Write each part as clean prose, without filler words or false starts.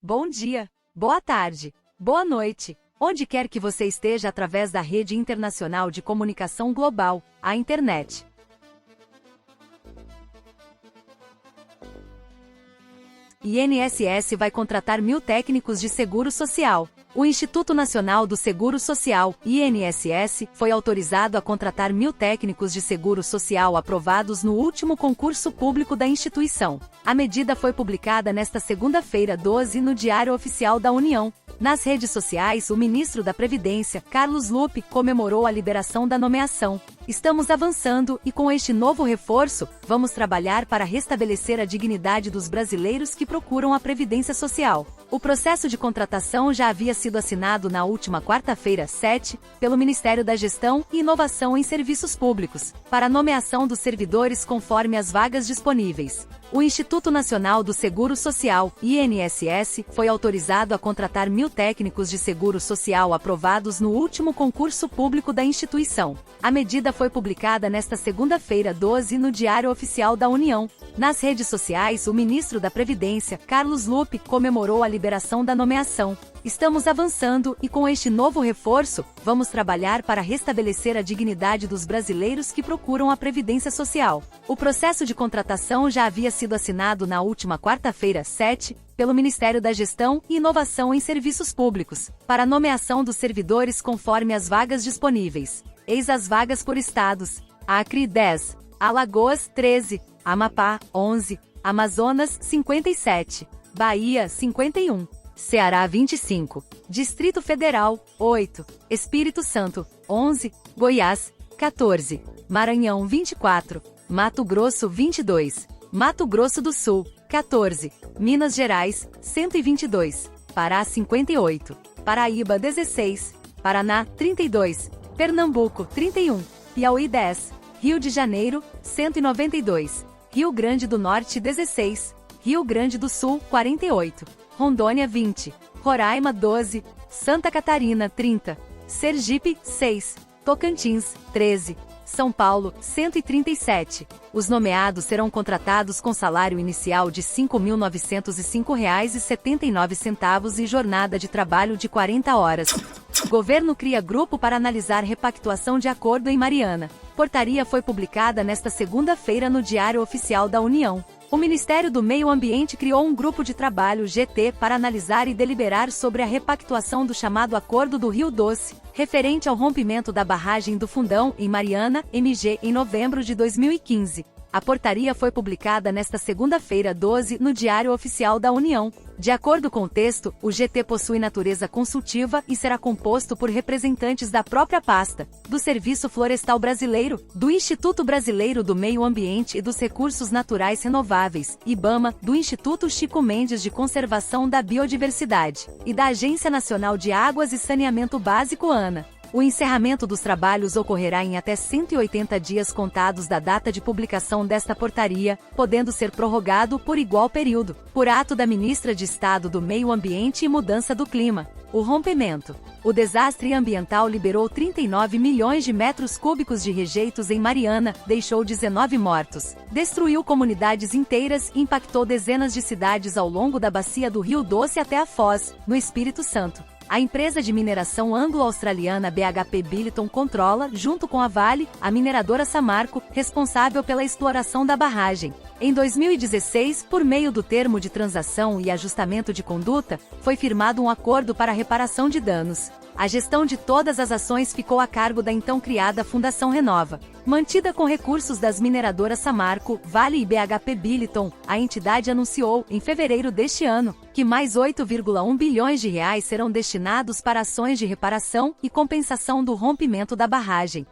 Bom dia, boa tarde, boa noite, onde quer que você esteja através da rede internacional de comunicação global, a internet. INSS vai contratar 1.000 técnicos de seguro social. O Instituto Nacional do Seguro Social, INSS, foi autorizado a contratar 1.000 técnicos de seguro social aprovados no último concurso público da instituição. A medida foi publicada nesta segunda-feira, 12, no Diário Oficial da União. Nas redes sociais, o ministro da Previdência, Carlos Lupe, comemorou a liberação da nomeação. Estamos avançando e, com este novo reforço, vamos trabalhar para restabelecer a dignidade dos brasileiros que procuram a Previdência Social. O processo de contratação já havia sido assinado na última quarta-feira, 7, pelo Ministério da Gestão e Inovação em Serviços Públicos, para a nomeação dos servidores conforme as vagas disponíveis. O Instituto Nacional do Seguro Social, INSS, foi autorizado a contratar 1.000 técnicos de seguro social aprovados no último concurso público da instituição. A medida foi publicada nesta segunda-feira, 12, no Diário Oficial da União. Nas redes sociais, o ministro da Previdência, Carlos Lupe, comemorou a liberação da nomeação. Estamos avançando e, com este novo reforço, vamos trabalhar para restabelecer a dignidade dos brasileiros que procuram a Previdência Social. O processo de contratação já havia sido assinado na última quarta-feira, 7, pelo Ministério da Gestão e Inovação em Serviços Públicos, para a nomeação dos servidores conforme as vagas disponíveis. Eis as vagas por estados: Acre, 10, Alagoas, 13, Amapá, 11, Amazonas, 57, Bahia, 51. Ceará, 25, Distrito Federal, 8, Espírito Santo, 11, Goiás, 14, Maranhão, 24, Mato Grosso, 22, Mato Grosso do Sul, 14, Minas Gerais, 122, Pará, 58, Paraíba, 16, Paraná, 32, Pernambuco, 31, Piauí, 10, Rio de Janeiro, 192, Rio Grande do Norte, 16, Rio Grande do Sul, 48, Rondônia, 20, Roraima, 12, Santa Catarina, 30, Sergipe, 6, Tocantins, 13, São Paulo, 137. Os nomeados serão contratados com salário inicial de R$ 5.905,79 e jornada de trabalho de 40 horas. Governo cria grupo para analisar repactuação de acordo em Mariana. Portaria foi publicada nesta segunda-feira no Diário Oficial da União. O Ministério do Meio Ambiente criou um grupo de trabalho GT para analisar e deliberar sobre a repactuação do chamado Acordo do Rio Doce, referente ao rompimento da barragem do Fundão, em Mariana, MG, em novembro de 2015. A portaria foi publicada nesta segunda-feira, 12, no Diário Oficial da União. De acordo com o texto, o GT possui natureza consultiva e será composto por representantes da própria pasta, do Serviço Florestal Brasileiro, do Instituto Brasileiro do Meio Ambiente e dos Recursos Naturais Renováveis, IBAMA, do Instituto Chico Mendes de Conservação da Biodiversidade, e da Agência Nacional de Águas e Saneamento Básico, ANA. O encerramento dos trabalhos ocorrerá em até 180 dias contados da data de publicação desta portaria, podendo ser prorrogado por igual período, por ato da Ministra de Estado do Meio Ambiente e Mudança do Clima. O rompimento. O desastre ambiental liberou 39 milhões de metros cúbicos de rejeitos em Mariana, deixou 19 mortos, destruiu comunidades inteiras e impactou dezenas de cidades ao longo da bacia do Rio Doce até a Foz, no Espírito Santo. A empresa de mineração anglo-australiana BHP Billiton controla, junto com a Vale, a mineradora Samarco, responsável pela exploração da barragem. Em 2016, por meio do termo de transação e ajustamento de conduta, foi firmado um acordo para a reparação de danos. A gestão de todas as ações ficou a cargo da então criada Fundação Renova. Mantida com recursos das mineradoras Samarco, Vale e BHP Billiton, a entidade anunciou, em fevereiro deste ano, que mais 8,1 bilhões de reais serão destinados para ações de reparação e compensação do rompimento da barragem.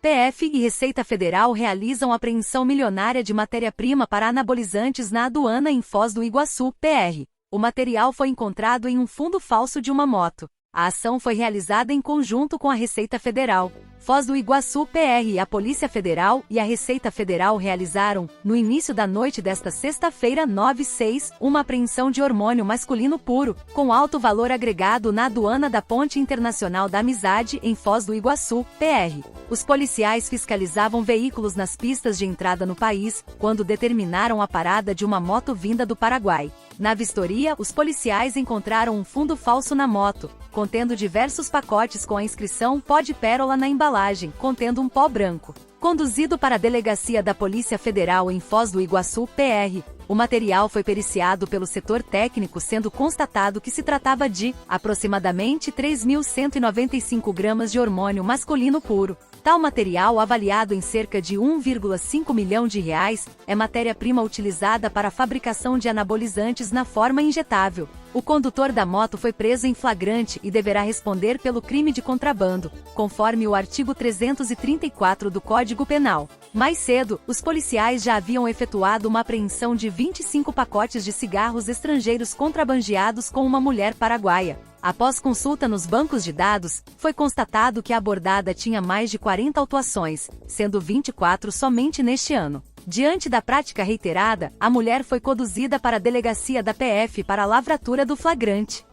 PF e Receita Federal realizam apreensão milionária de matéria-prima para anabolizantes na aduana em Foz do Iguaçu, PR. O material foi encontrado em um fundo falso de uma moto. A ação foi realizada em conjunto com a Receita Federal. Foz do Iguaçu PR, a Polícia Federal e a Receita Federal realizaram, no início da noite desta sexta-feira 9/6, uma apreensão de hormônio masculino puro, com alto valor agregado na aduana da Ponte Internacional da Amizade em Foz do Iguaçu, PR. Os policiais fiscalizavam veículos nas pistas de entrada no país, quando determinaram a parada de uma moto vinda do Paraguai. Na vistoria, os policiais encontraram um fundo falso na moto, contendo diversos pacotes com a inscrição Pó de Pérola na embalagem, contendo um pó branco. Conduzido para a Delegacia da Polícia Federal em Foz do Iguaçu, PR, o material foi periciado pelo setor técnico, sendo constatado que se tratava de, aproximadamente 3.195 gramas de hormônio masculino puro. Tal material, avaliado em cerca de 1,5 milhão de reais, é matéria-prima utilizada para a fabricação de anabolizantes na forma injetável. O condutor da moto foi preso em flagrante e deverá responder pelo crime de contrabando, conforme o artigo 334 do Código Penal. Mais cedo, os policiais já haviam efetuado uma apreensão de 25 pacotes de cigarros estrangeiros contrabandeados com uma mulher paraguaia. Após consulta nos bancos de dados, foi constatado que a abordada tinha mais de 40 autuações, sendo 24 somente neste ano. Diante da prática reiterada, a mulher foi conduzida para a delegacia da PF para a lavratura do flagrante.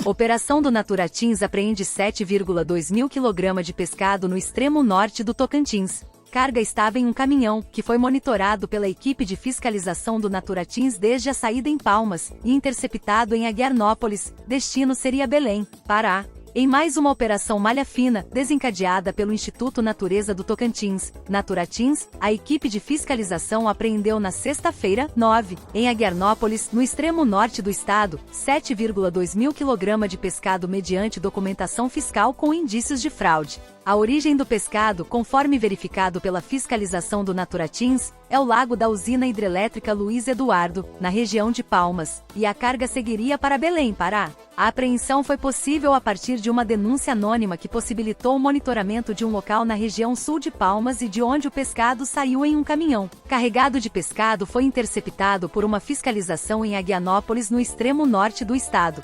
Operação do Naturatins apreende 7,2 mil kg de pescado no extremo norte do Tocantins. Carga estava em um caminhão, que foi monitorado pela equipe de fiscalização do Naturatins desde a saída em Palmas, e interceptado em Aguiarnópolis, destino seria Belém, Pará. Em mais uma operação malha fina, desencadeada pelo Instituto Natureza do Tocantins, Naturatins, a equipe de fiscalização apreendeu na sexta-feira, 9, em Aguiarnópolis, no extremo norte do estado, 7,2 mil kg de pescado mediante documentação fiscal com indícios de fraude. A origem do pescado, conforme verificado pela fiscalização do Naturatins, é o lago da usina hidrelétrica Luiz Eduardo, na região de Palmas, e a carga seguiria para Belém, Pará. A apreensão foi possível a partir de uma denúncia anônima que possibilitou o monitoramento de um local na região sul de Palmas e de onde o pescado saiu em um caminhão carregado de pescado foi interceptado por uma fiscalização em Aguianópolis, no extremo norte do estado.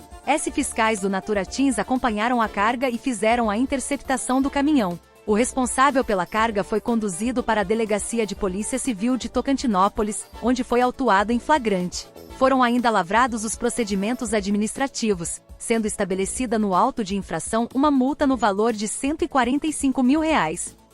Fiscais do Naturatins acompanharam a carga e fizeram a interceptação do caminhão. O responsável pela carga foi conduzido para a Delegacia de Polícia Civil de Tocantinópolis, onde foi autuado em flagrante. Foram ainda lavrados os procedimentos administrativos, sendo estabelecida no auto de infração uma multa no valor de R$ 145 mil.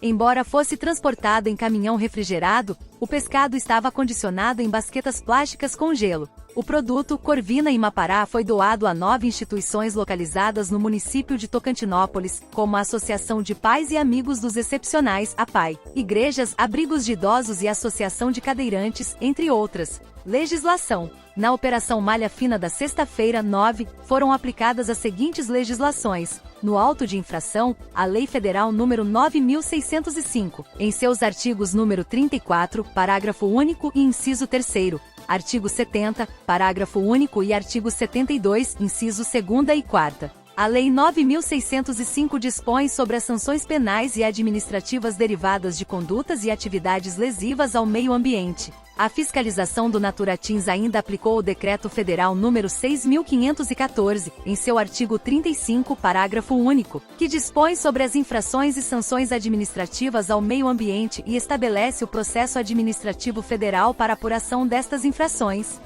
Embora fosse transportado em caminhão refrigerado, o pescado estava acondicionado em basquetas plásticas com gelo. O produto, Corvina Imapará, foi doado a 9 instituições localizadas no município de Tocantinópolis, como a Associação de Pais e Amigos dos Excepcionais, APAI, igrejas, abrigos de idosos e Associação de Cadeirantes, entre outras. Legislação. Na Operação Malha Fina da sexta-feira, 9, foram aplicadas as seguintes legislações. No auto de infração, a Lei Federal nº 9.605, em seus artigos número 34, parágrafo único e inciso 3º, artigo 70, parágrafo único e artigo 72, inciso 2º e 4º. A Lei 9.605 dispõe sobre as sanções penais e administrativas derivadas de condutas e atividades lesivas ao meio ambiente. A fiscalização do Naturatins ainda aplicou o Decreto Federal número 6.514, em seu artigo 35, parágrafo único, que dispõe sobre as infrações e sanções administrativas ao meio ambiente e estabelece o processo administrativo federal para apuração destas infrações.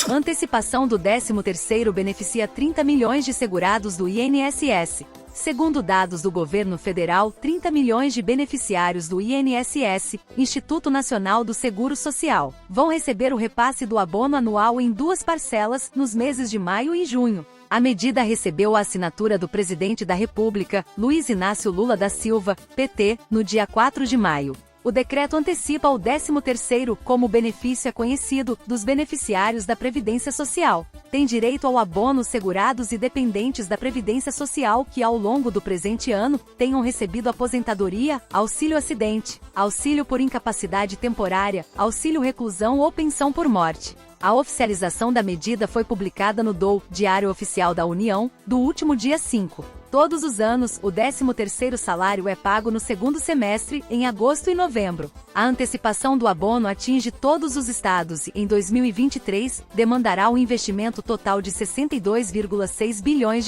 Antecipação do 13º beneficia 30 milhões de segurados do INSS. Segundo dados do governo federal, 30 milhões de beneficiários do INSS, Instituto Nacional do Seguro Social, vão receber o repasse do abono anual em 2 parcelas, nos meses de maio e junho. A medida recebeu a assinatura do presidente da República, Luiz Inácio Lula da Silva, PT, no dia 4 de maio. O decreto antecipa o 13º, como o benefício é conhecido, dos beneficiários da Previdência Social. Tem direito ao abono segurados e dependentes da Previdência Social que, ao longo do presente ano, tenham recebido aposentadoria, auxílio-acidente, auxílio por incapacidade temporária, auxílio-reclusão ou pensão por morte. A oficialização da medida foi publicada no DOU, Diário Oficial da União, do último dia 5. Todos os anos, o 13º salário é pago no segundo semestre, em agosto e novembro. A antecipação do abono atinge todos os estados e, em 2023, demandará um investimento total de R$ 62,6 bilhões.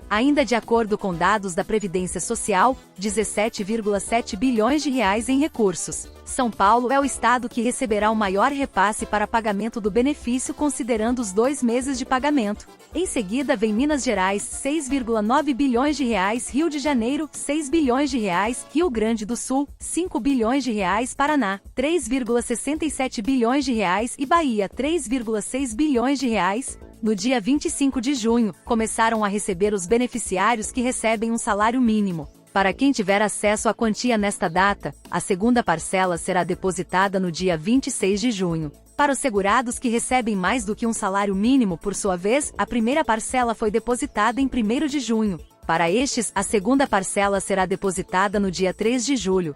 Ainda de acordo com dados da Previdência Social, 17,7 bilhões de reais em recursos. São Paulo é o estado que receberá o maior repasse para pagamento do benefício considerando os 2 meses de pagamento. Em seguida vem Minas Gerais, 6,9 bilhões de reais, Rio de Janeiro, 6 bilhões de reais, Rio Grande do Sul, 5 bilhões de reais, Paraná, 3,67 bilhões de reais e Bahia, 3,6 bilhões de reais. No dia 25 de junho, começaram a receber os beneficiários que recebem um salário mínimo. Para quem tiver acesso à quantia nesta data, a segunda parcela será depositada no dia 26 de junho. Para os segurados que recebem mais do que um salário mínimo, por sua vez, a primeira parcela foi depositada em 1º de junho. Para estes, a segunda parcela será depositada no dia 3 de julho.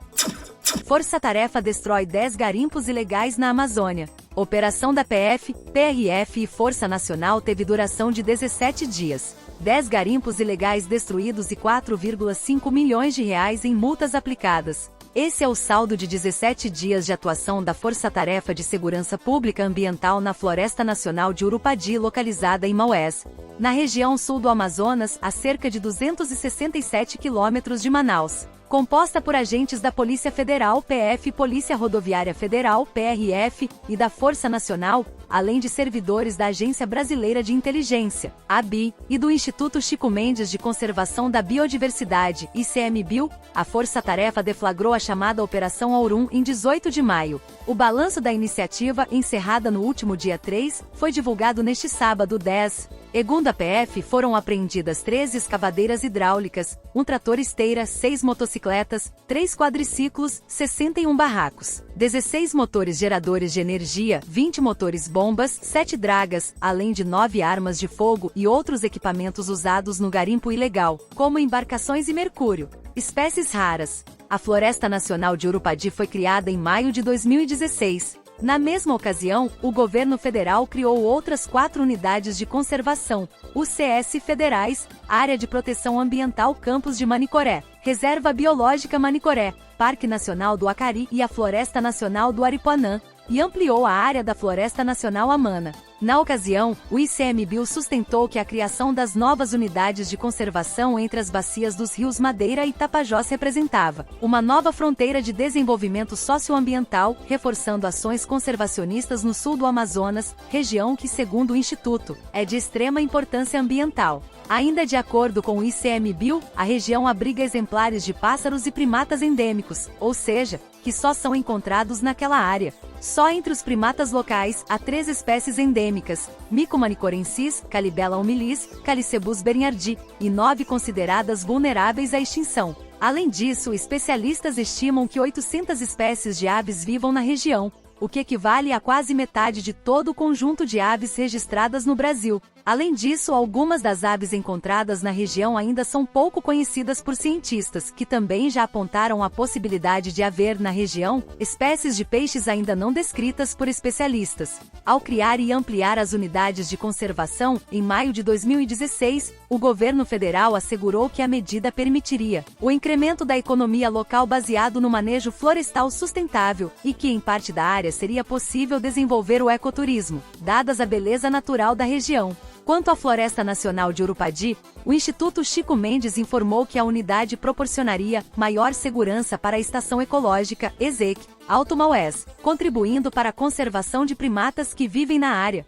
Força-tarefa destrói 10 garimpos ilegais na Amazônia. Operação da PF, PRF e Força Nacional teve duração de 17 dias. 10 garimpos ilegais destruídos e 4,5 milhões de reais em multas aplicadas. Esse é o saldo de 17 dias de atuação da Força-Tarefa de Segurança Pública Ambiental na Floresta Nacional de Urupadi, localizada em Maués, na região sul do Amazonas, a cerca de 267 quilômetros de Manaus. Composta por agentes da Polícia Federal, PF, Polícia Rodoviária Federal, PRF, e da Força Nacional, além de servidores da Agência Brasileira de Inteligência, ABI, e do Instituto Chico Mendes de Conservação da Biodiversidade, ICMBio, a Força-Tarefa deflagrou a chamada Operação Aurum em 18 de maio. O balanço da iniciativa, encerrada no último dia 3, foi divulgado neste sábado 10. Segundo a PF, foram apreendidas 13 escavadeiras hidráulicas, um trator-esteira, 6 motocicletas, 3 quadriciclos, 61 barracos, 16 motores geradores de energia, 20 motores-bombas, 7 dragas, além de 9 armas de fogo e outros equipamentos usados no garimpo ilegal, como embarcações e mercúrio. Espécies raras. A Floresta Nacional de Urupadi foi criada em maio de 2016. Na mesma ocasião, o governo federal criou outras 4 unidades de conservação, UCS federais, Área de Proteção Ambiental Campos de Manicoré, Reserva Biológica Manicoré, Parque Nacional do Acari e a Floresta Nacional do Aripuanã, e ampliou a área da Floresta Nacional Amana. Na ocasião, o ICMBio sustentou que a criação das novas unidades de conservação entre as bacias dos rios Madeira e Tapajós representava uma nova fronteira de desenvolvimento socioambiental, reforçando ações conservacionistas no sul do Amazonas, região que, segundo o Instituto, é de extrema importância ambiental. Ainda de acordo com o ICMBio, a região abriga exemplares de pássaros e primatas endêmicos, ou seja, que só são encontrados naquela área. Só entre os primatas locais, há 3 espécies endêmicas, Mico manicorensis, Calibela humilis, Calicebus bernhardi, e 9 consideradas vulneráveis à extinção. Além disso, especialistas estimam que 800 espécies de aves vivam na região, o que equivale a quase metade de todo o conjunto de aves registradas no Brasil. Além disso, algumas das aves encontradas na região ainda são pouco conhecidas por cientistas, que também já apontaram a possibilidade de haver na região espécies de peixes ainda não descritas por especialistas. Ao criar e ampliar as unidades de conservação, em maio de 2016, o governo federal assegurou que a medida permitiria o incremento da economia local baseado no manejo florestal sustentável e que em parte da área seria possível desenvolver o ecoturismo, dadas a beleza natural da região. Quanto à Floresta Nacional de Urupadi, o Instituto Chico Mendes informou que a unidade proporcionaria maior segurança para a Estação Ecológica, EZEC, Alto Maués, contribuindo para a conservação de primatas que vivem na área.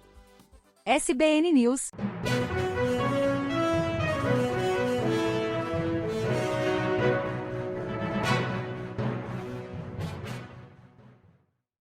SBN News.